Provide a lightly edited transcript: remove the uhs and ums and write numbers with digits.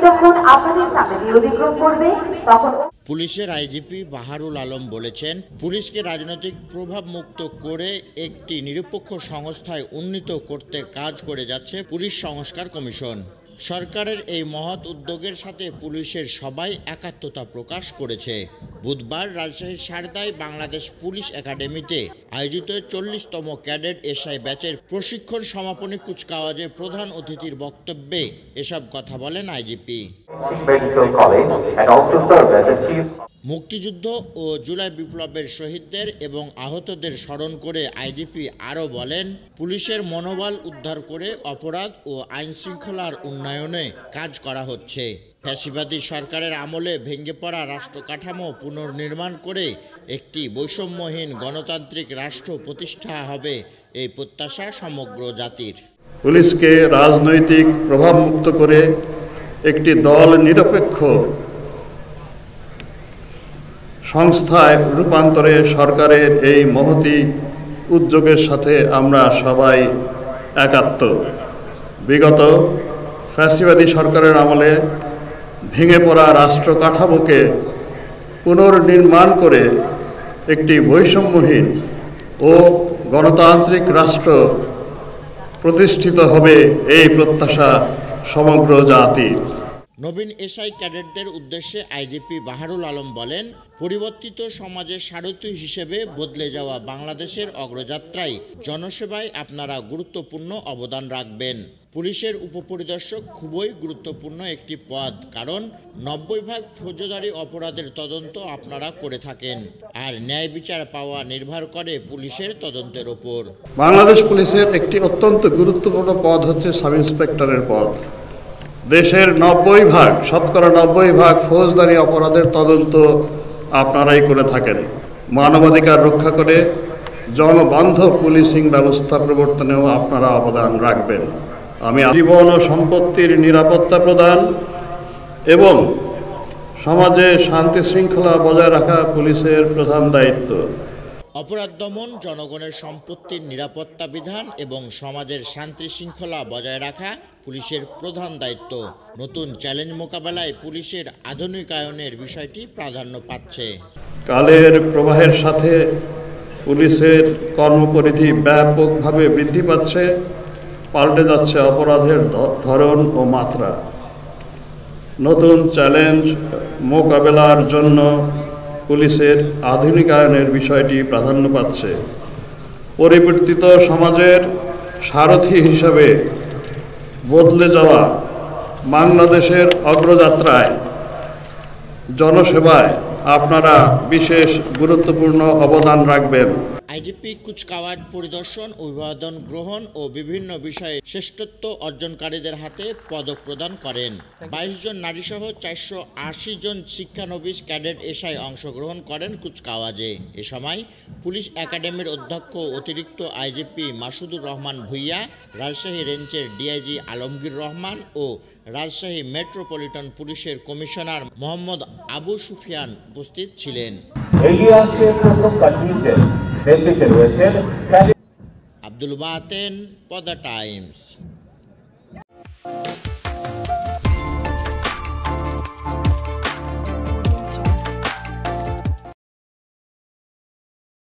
যখন আপনাদের সামনে দিয়ে অতিক্রম করবে তখন পুলিশের আইজিপি বাহারুল আলম বলেছেন, পুলিশকে রাজনৈতিক প্রভাব মুক্ত করে একটি নিরপেক্ষ সংস্থায় উন্নীত করতে কাজ করে যাচ্ছে পুলিশ সংস্কার কমিশন। সরকারের এই মহৎ উদ্যোগের সাথে পুলিশের সবাই একাত্মতা প্রকাশ করেছে। বুধবার রাজশাহীর সারদায় বাংলাদেশ পুলিশ একাডেমিতে আয়োজিত 40তম ক্যাডেট এসআই ব্যাচের প্রশিক্ষণ সমাপনী কুচকাওয়াজে প্রধান অতিথির বক্তব্যে এসব কথা বলেন আইজিপি। মুক্তিযুদ্ধ ও জুলাই বিপ্লবের শহীদদের এবং আহতদের স্মরণ করে আইজিপি আরও বলেন, পুলিশের মনোবল উদ্ধার করে অপরাধ ও আইন শৃঙ্খলার উন্নয়নে কাজ করা হচ্ছে। ফ্যাসিবাদী সরকারের আমলে ভেঙে পড়া রাষ্ট্র কাঠামো পুনর্নির্মাণ করে একটি বৈষম্যহীন গণতান্ত্রিক রাষ্ট্র প্রতিষ্ঠা হবে এই প্রত্যাশা সমগ্র জাতির। পুলিশকে রাজনৈতিক প্রভাব মুক্ত করে একটি দল নিরপেক্ষ সংস্থায় রূপান্তরে সরকারের এই মহতী উদ্যোগের সাথে আমরা সবাই একাত্ম। বিগত ফ্যাসিবাদী সরকারের আমলে ভেঙে পড়া রাষ্ট্র কাঠামোকে পুনর্নির্মাণ করে একটি বৈষম্যহীন ও গণতান্ত্রিক রাষ্ট্র প্রতিষ্ঠিত হবে এই প্রত্যাশা সমগ্র জাতির। নবীন এসআই ক্যাডেটদের উদ্দেশ্যে আইজিপি বাহারুল আলম বলেন, পরিবর্তিত সমাজের সারথি হিসেবে বদলে যাওয়া বাংলাদেশের অগ্রযাত্রায় জনসেবায় আপনারা গুরুত্বপূর্ণ অবদান রাখবেন। পুলিশের উপপরিদর্শক খুবই গুরুত্বপূর্ণ একটি পদ, কারণ 90% ফৌজদারি অপরাধের তদন্ত আপনারা করে থাকেন, আর ন্যায় বিচার পাওয়া নির্ভর করে পুলিশের তদন্তের ওপর। বাংলাদেশ পুলিশের একটি অত্যন্ত গুরুত্বপূর্ণ পদ হচ্ছে সাব ইন্সপেক্টরের পদ। দেশের 90% শতকরা 90% ফৌজদারি অপরাধের তদন্ত আপনারাই করে থাকেন। মানবাধিকার রক্ষা করে জনবান্ধব পুলিশিং ব্যবস্থা প্রবর্তনেও আপনারা অবদান রাখবেন। আমি জীবন ও সম্পত্তির নিরাপত্তা প্রদান এবং সমাজে শান্তি শৃঙ্খলা বজায় রাখা পুলিশের প্রধান দায়িত্ব। অপরাধ দমন, জনগণের সম্পত্তির নিরাপত্তা বিধান এবং সমাজের শান্তি শৃঙ্খলা বজায় রাখা পুলিশের প্রধান দায়িত্ব। নতুন চ্যালেঞ্জ মোকাবেলায় পুলিশের আধুনিকায়নের বিষয়টি প্রাধান্য পাচ্ছে। কালের প্রবাহের সাথে পুলিশের কর্মপরিধি ব্যাপকভাবে বৃদ্ধি পাচ্ছে, পাল্টে যাচ্ছে অপরাধের ধরন ও মাত্রা। নতুন চ্যালেঞ্জ মোকাবেলার জন্য পুলিশের আধুনিকায়নের বিষয়টি প্রাধান্য পাচ্ছে। পরিবর্তিত সমাজের সারথি হিসাবে বদলে যাওয়া বাংলাদেশের অগ্রযাত্রায় জনসেবায় আপনারা বিশেষ গুরুত্বপূর্ণ অবদান রাখবেন। আইজিপি কুচকাওয়াজ পরিদর্শন, অভিবাদন গ্রহণ ও বিভিন্ন বিষয়ে শ্রেষ্ঠত্ব অর্জনকারীদের হাতে পদক প্রদান করেন। 22 জন নারীসহ 480 জন শিক্ষানবিশ ক্যাডেট এসআই অংশগ্রহণ করেন কুচকাওয়াজে। এ সময় পুলিশ একাডেমির অধ্যক্ষ অতিরিক্ত আইজিপি মাসুদুর রহমান ভূঁইয়া, রাজশাহী রেঞ্জের ডিআইজি আলমগীর রহমান ও রাজশাহী মেট্রোপলিটন পুলিশের কমিশনার মোহাম্মদ আবু সুফিয়ান উপস্থিত ছিলেন। আব্দুল বাতেন, পদ্মা টাইমস।